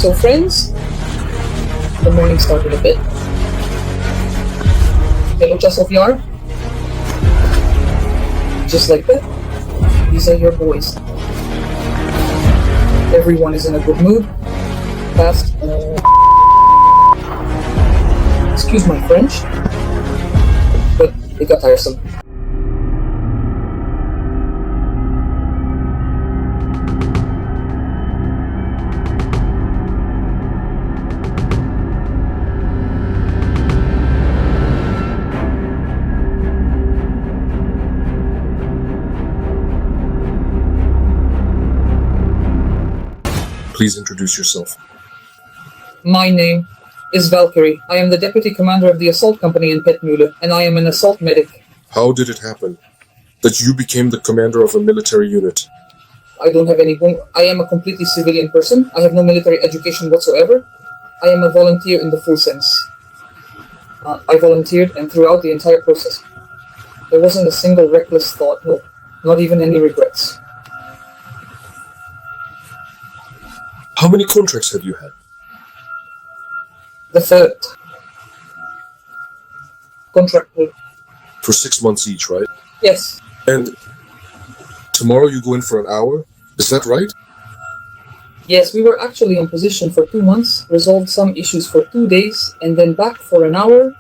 So friends, the morning started a bit. Hello, Sofiar. Just like that, these are your boys. Everyone is in a good mood. Fast. Excuse my French, but it got tiresome. Please introduce yourself. My name is Valkyrie. I am the deputy commander of the assault company in Petmühle, and I am an assault medic. How did it happen that you became the commander of a military unit? I don't have any. I am a completely civilian person. I have no military education whatsoever. I am a volunteer in the full sense. I volunteered, and throughout the entire process, there wasn't a single reckless thought, no, not even any regrets. How many contracts have you had? The third contract. For 6 months each, right? Yes. And tomorrow you go in for an hour? Is that right? Yes, we were actually in position for 2 months, resolved some issues for 2 days, and then back for an hour.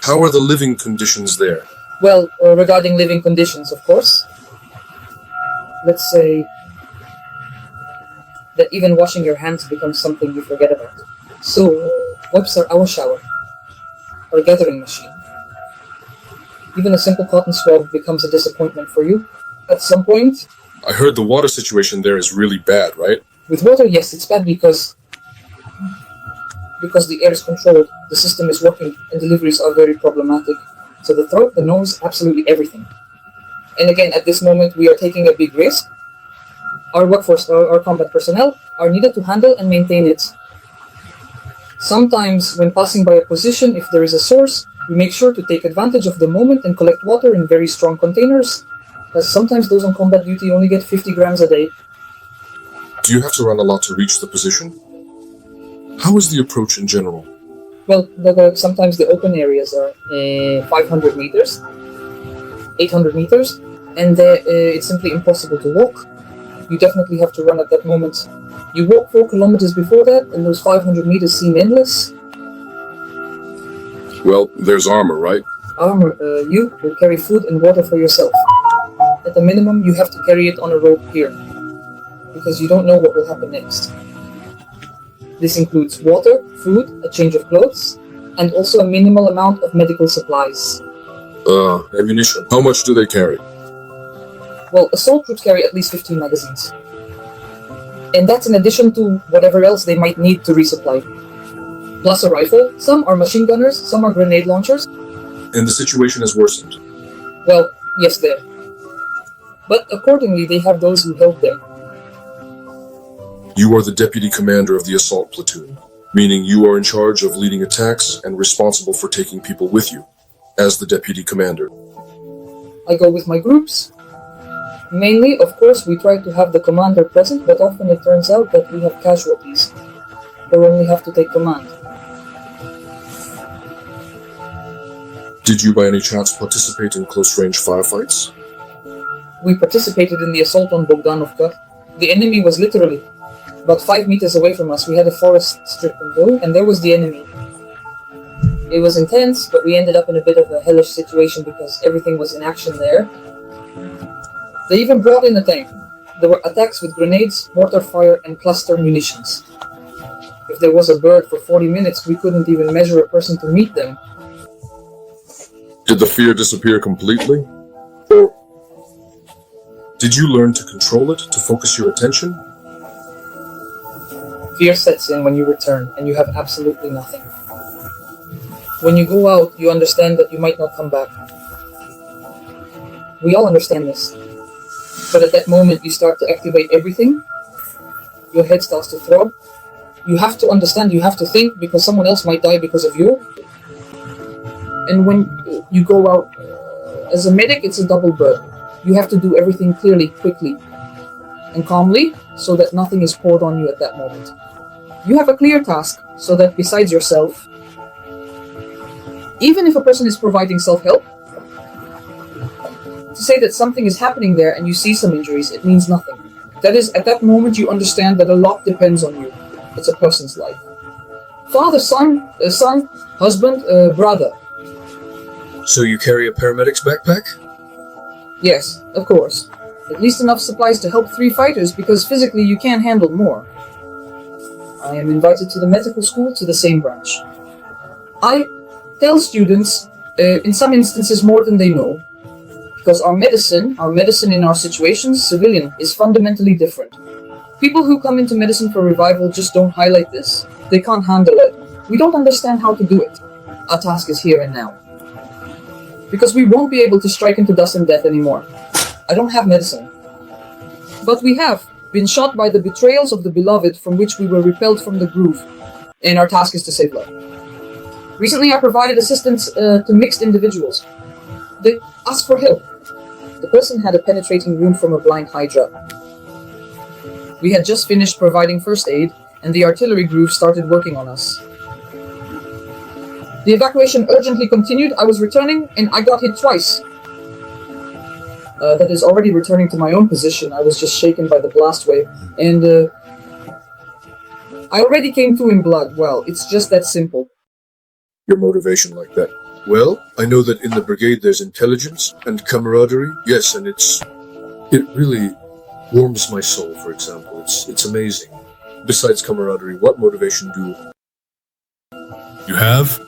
How are the living conditions there? Well, regarding living conditions, of course. Let's say that even washing your hands becomes something you forget about. So, wipes are our shower, our gathering machine. Even a simple cotton swab becomes a disappointment for you at some point. I heard the water situation there is really bad, right? With water, yes, it's bad because the air is controlled, the system is working, and deliveries are very problematic. So the throat, the nose, absolutely everything. And again, at this moment, we are taking a big risk. Our workforce, our combat personnel, are needed to handle and maintain it. Sometimes, when passing by a position, if there is a source, we make sure to take advantage of the moment and collect water in very strong containers, as sometimes those on combat duty only get 50 grams a day. Do you have to run a lot to reach the position? How is the approach in general? Well, sometimes the open areas are 500 meters, 800 meters, and it's simply impossible to walk. You definitely have to run at that moment. You walk 4 kilometers before that, and those 500 meters seem endless. Well, there's armor, right? Armor, you will carry food and water for yourself. At the minimum, you have to carry it on a rope here, because you don't know what will happen next. This includes water, food, a change of clothes, and also a minimal amount of medical supplies. Ammunition. How much do they carry? Well, assault troops carry at least 15 magazines. And that's in addition to whatever else they might need to resupply. Plus a rifle. Some are machine gunners, some are grenade launchers. And the situation has worsened? Well, yes, there. But accordingly, they have those who help them. You are the deputy commander of the assault platoon, meaning you are in charge of leading attacks and responsible for taking people with you, as the deputy commander. I go with my groups. Mainly, of course, we try to have the commander present, but often it turns out that we have casualties, or only have to take command. Did you by any chance participate in close-range firefights? We participated in the assault on Bogdanovka. The enemy was literally about 5 meters away from us. We had a forest strip in view, and there was the enemy. It was intense, but we ended up in a bit of a hellish situation because everything was in action there. They even brought in a tank. There were attacks with grenades, mortar fire, and cluster munitions. If there was a bird for 40 minutes, we couldn't even measure a person to meet them. Did the fear disappear completely? Or did you learn to control it, to focus your attention? Fear sets in when you return, and you have absolutely nothing. When you go out, you understand that you might not come back. We all understand this. But at that moment, you start to activate everything. Your head starts to throb. You have to understand, you have to think, because someone else might die because of you. And when you go out as a medic, it's a double burden. You have to do everything clearly, quickly, and calmly, so that nothing is poured on you at that moment. You have a clear task, so that besides yourself, even if a person is providing self-help, to say that something is happening there and you see some injuries, it means nothing. That is, at that moment you understand that a lot depends on you. It's a person's life. Father, son, husband, brother. So you carry a paramedic's backpack? Yes, of course. At least enough supplies to help 3 fighters, because physically you can't handle more. I am invited to the medical school to the same branch. I tell students, in some instances more than they know, because our medicine in our situations, civilian, is fundamentally different. People who come into medicine for revival just don't highlight this. They can't handle it. We don't understand how to do it. Our task is here and now. Because we won't be able to strike into dust and death anymore. I don't have medicine. But we have been shot by the betrayals of the beloved from which we were repelled from the groove. And our task is to save life. Recently I provided assistance to mixed individuals. They asked for help. The person had a penetrating wound from a blind hydra. We had just finished providing first aid, and the artillery groove started working on us. The evacuation urgently continued. I was returning, and I got hit twice. That is, already returning to my own position. I was just shaken by the blast wave, and I already came to in blood. Well, it's just that simple. Your motivation like that? Well, I know that in the brigade there's intelligence and camaraderie. Yes, and it really warms my soul, for example. It's amazing. Besides camaraderie, what motivation do you have?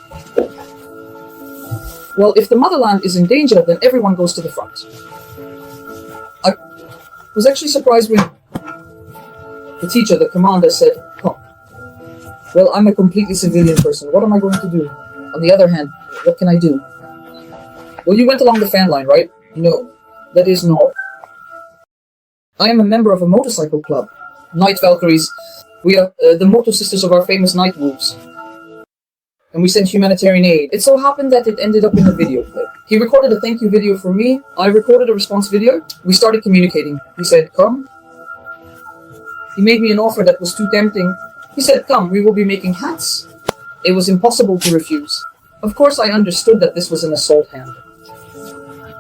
Well, if the motherland is in danger, then everyone goes to the front. I was actually surprised when the teacher, the commander, said, "Come." Well, I'm a completely civilian person. What am I going to do? On the other hand, what can I do? Well, you went along the fan line, right? No. That is no. I am a member of a motorcycle club. Night Valkyries. We are the moto sisters of our famous Night Wolves. And we sent humanitarian aid. It so happened that it ended up in a video clip. He recorded a thank you video for me. I recorded a response video. We started communicating. He said, "Come." He made me an offer that was too tempting. He said, "Come, we will be making hats." It was impossible to refuse. Of course, I understood that this was an assault hand.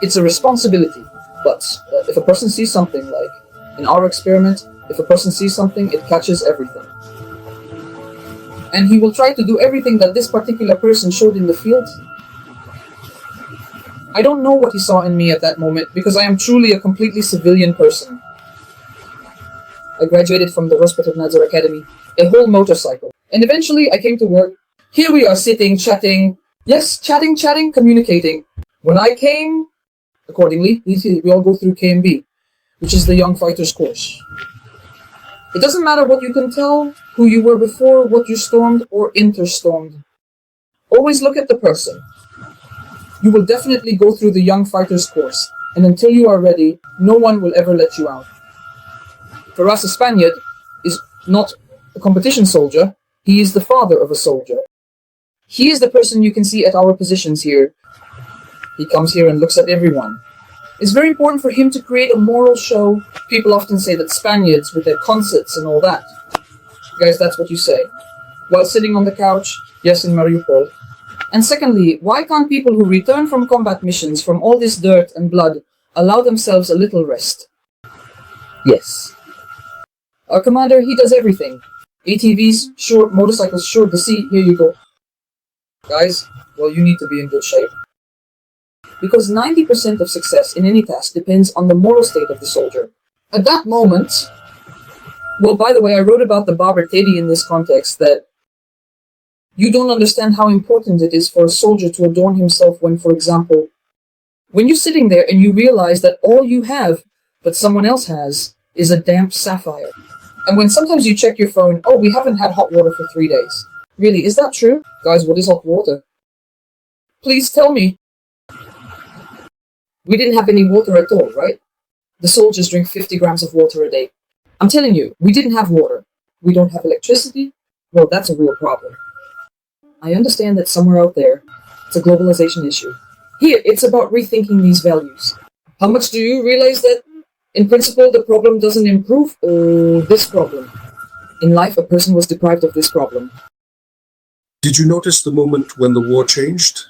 It's a responsibility, but if a person sees something, like in our experiment, if a person sees something, it catches everything. And he will try to do everything that this particular person showed in the field. I don't know what he saw in me at that moment, because I am truly a completely civilian person. I graduated from the Patriotism Academy, a whole motorcycle. And eventually I came to work. Here we are sitting, chatting. Yes, chatting, communicating. When I came, accordingly, we all go through KMB, which is the Young Fighters course. It doesn't matter what you can tell, who you were before, what you stormed or interstormed. Always look at the person. You will definitely go through the Young Fighters course, and until you are ready, no one will ever let you out. For us, a Spaniard is not a competition soldier, he is the father of a soldier. He is the person you can see at our positions here. He comes here and looks at everyone. It's very important for him to create a moral show. People often say that Spaniards, with their concerts and all that. Guys, that's what you say. While sitting on the couch, yes, in Mariupol. And secondly, why can't people who return from combat missions, from all this dirt and blood, allow themselves a little rest? Yes. Our commander, he does everything. ATVs, sure. Motorcycles, sure. The sea, here you go. Guys, well, you need to be in good shape. Because 90% of success in any task depends on the moral state of the soldier. At that moment, well, by the way, I wrote about the Barber Teddy in this context, that you don't understand how important it is for a soldier to adorn himself when, for example, when you're sitting there and you realize that all you have, but someone else has, is a damp sapphire. And when sometimes you check your phone, oh, we haven't had hot water for 3 days. Really, is that true? Guys, what is hot water? Please tell me. We didn't have any water at all, right? The soldiers drink 50 grams of water a day. I'm telling you, we didn't have water. We don't have electricity. Well, that's a real problem. I understand that somewhere out there, it's a globalization issue. Here, it's about rethinking these values. How much do you realize that, in principle, the problem doesn't improve this problem? In life, a person was deprived of this problem. Did you notice the moment when the war changed?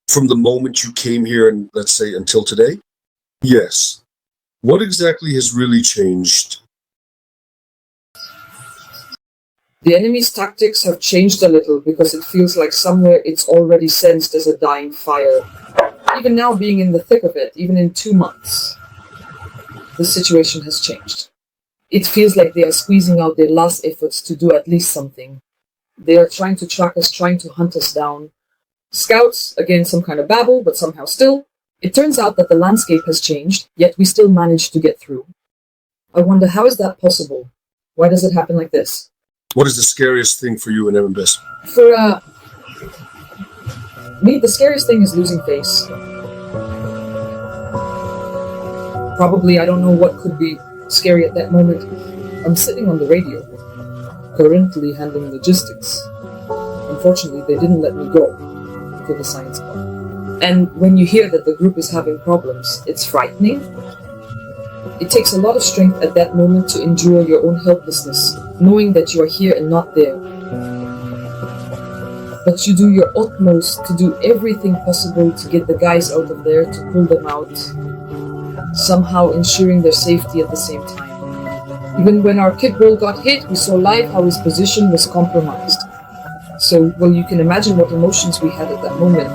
From the moment you came here and, let's say, until today? Yes. What exactly has really changed? The enemy's tactics have changed a little because it feels like somewhere it's already sensed as a dying fire. Even now, being in the thick of it, even in 2 months, the situation has changed. It feels like they are squeezing out their last efforts to do at least something. They are trying to track us, trying to hunt us down. Scouts, again, some kind of babble, but somehow still. It turns out that the landscape has changed, yet we still manage to get through. I wonder, how is that possible? Why does it happen like this? What is the scariest thing for you in MMS? For me, the scariest thing is losing face. Probably, I don't know what could be scary at that moment. I'm sitting on the radio, currently handling logistics. Unfortunately, they didn't let me go to the science club. And when you hear that the group is having problems, it's frightening. It takes a lot of strength at that moment to endure your own helplessness, knowing that you are here and not there. But you do your utmost to do everything possible to get the guys out of there, to pull them out, somehow ensuring their safety at the same time. Even when our kit ball got hit, we saw live how his position was compromised. So, well, you can imagine what emotions we had at that moment.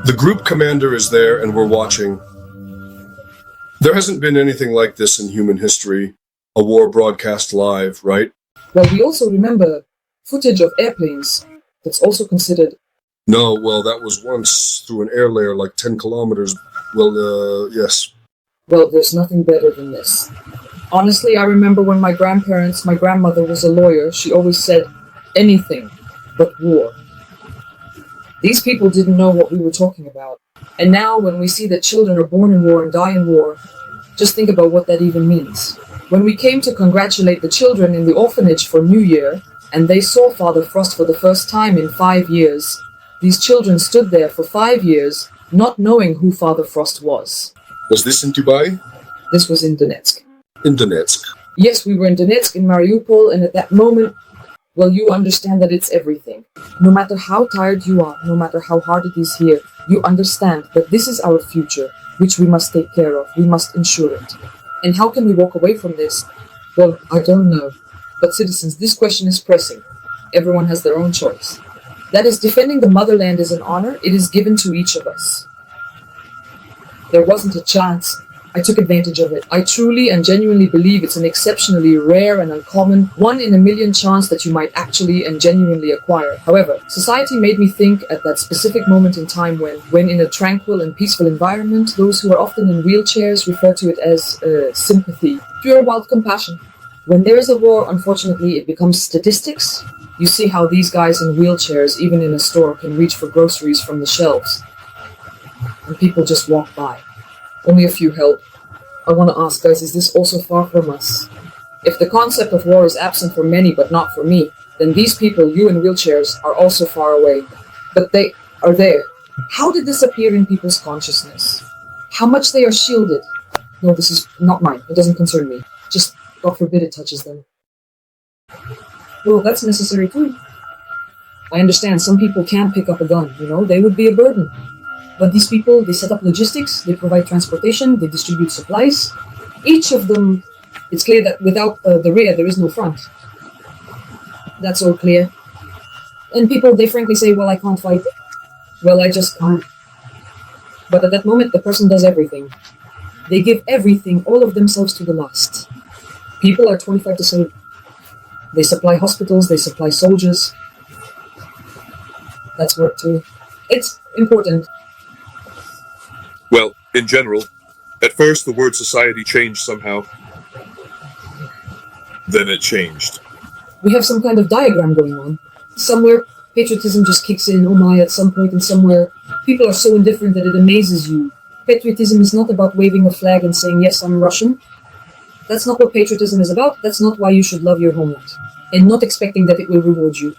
The group commander is there and we're watching. There hasn't been anything like this in human history. A war broadcast live, right? Well, we also remember footage of airplanes. That's also considered. No, well, that was once through an air layer like 10 kilometers. Well, yes. Well, there's nothing better than this. Honestly, I remember when my grandmother was a lawyer, she always said, anything but war. These people didn't know what we were talking about. And now, when we see that children are born in war and die in war, just think about what that even means. When we came to congratulate the children in the orphanage for New Year, and they saw Father Frost for the first time in 5 years, these children stood there for 5 years, not knowing who Father Frost was. Was this in Dubai? This was in Donetsk. In Donetsk. Yes, we were in Donetsk, in Mariupol, and at that moment, well, you understand that it's everything. No matter how tired you are, no matter how hard it is here, you understand that this is our future, which we must take care of. We must ensure it. And how can we walk away from this? Well, I don't know. But citizens, this question is pressing. Everyone has their own choice. That is, defending the motherland is an honor. It is given to each of us. There wasn't a chance. I took advantage of it. I truly and genuinely believe it's an exceptionally rare and uncommon, 1 in a million chance that you might actually and genuinely acquire. However, society made me think at that specific moment in time when in a tranquil and peaceful environment, those who are often in wheelchairs refer to it as sympathy, pure wild compassion. When there is a war, unfortunately, it becomes statistics. You see how these guys in wheelchairs, even in a store, can reach for groceries from the shelves. And people just walk by. Only a few help. I want to ask, guys, is this also far from us? If the concept of war is absent for many but not for me, then these people, you in wheelchairs, are also far away. But they are there. How did this appear in people's consciousness? How much they are shielded? No, this is not mine. It doesn't concern me. Just, God forbid, it touches them. Well, that's necessary too. I understand some people can't pick up a gun, they would be a burden. But these people, they set up logistics, they provide transportation, they distribute supplies. Each of them, it's clear that without the rear, there is no front. That's all clear. And people, they frankly say, well, I can't fight. Well, I just can't. But at that moment, the person does everything. They give everything, all of themselves to the last. People are 25 to 7. They supply hospitals, they supply soldiers. That's work too. It's important. Well, in general, at first the word society changed somehow. Then it changed. We have some kind of diagram going on. Somewhere, patriotism just kicks in, oh my, at some point, and somewhere, people are so indifferent that it amazes you. Patriotism is not about waving a flag and saying, yes, I'm Russian. That's not what patriotism is about. That's not why you should love your homeland. And not expecting that it will reward you.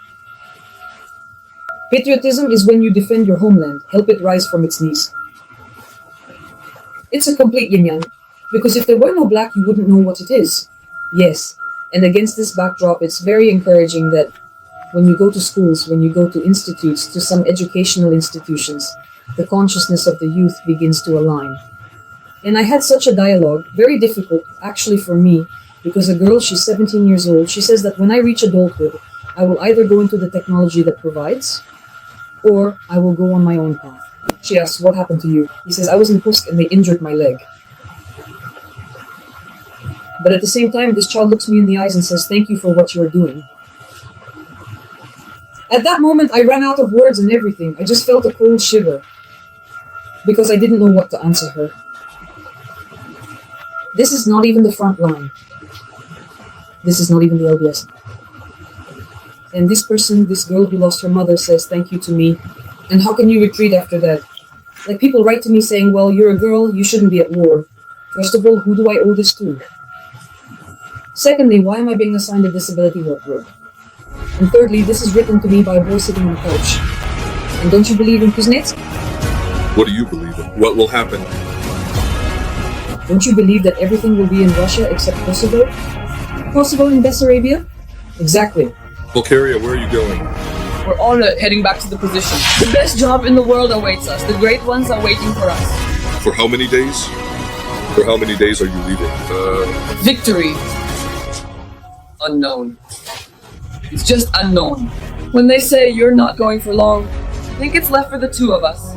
Patriotism is when you defend your homeland, help it rise from its knees. It's a complete yin-yang, because if there were no black, you wouldn't know what it is. Yes, And against this backdrop, it's very encouraging that when you go to schools, when you go to institutes, to some educational institutions, the consciousness of the youth begins to align. And I had such a dialogue, very difficult actually for me, because a girl, she's 17 years old, she says that when I reach adulthood, I will either go into the technology that provides, or I will go on my own path. She asks, what happened to you? He says, I was in Pusk and they injured my leg. But at the same time, this child looks me in the eyes and says, thank you for what you're doing. At that moment, I ran out of words and everything. I just felt a cold shiver because I didn't know what to answer her. This is not even the front line. This is not even the LBS. And this person, this girl who lost her mother, says thank you to me. And how can you retreat after that? Like, people write to me saying, well, you're a girl, you shouldn't be at war. First of all, who do I owe this to? Secondly, why am I being assigned a disability work group? And thirdly, this is written to me by a boy sitting on a couch. And don't you believe in Kuznets? What do you believe in? What will happen? Don't you believe that everything will be in Russia except Kosovo? Kosovo and Bessarabia? Exactly. Bulgaria, where are you going? We're all heading back to the position. The best job in the world awaits us. The great ones are waiting for us. For how many days? For how many days are you leaving? Victory. Unknown. It's just unknown. When they say you're not going for long, I think it's left for the two of us.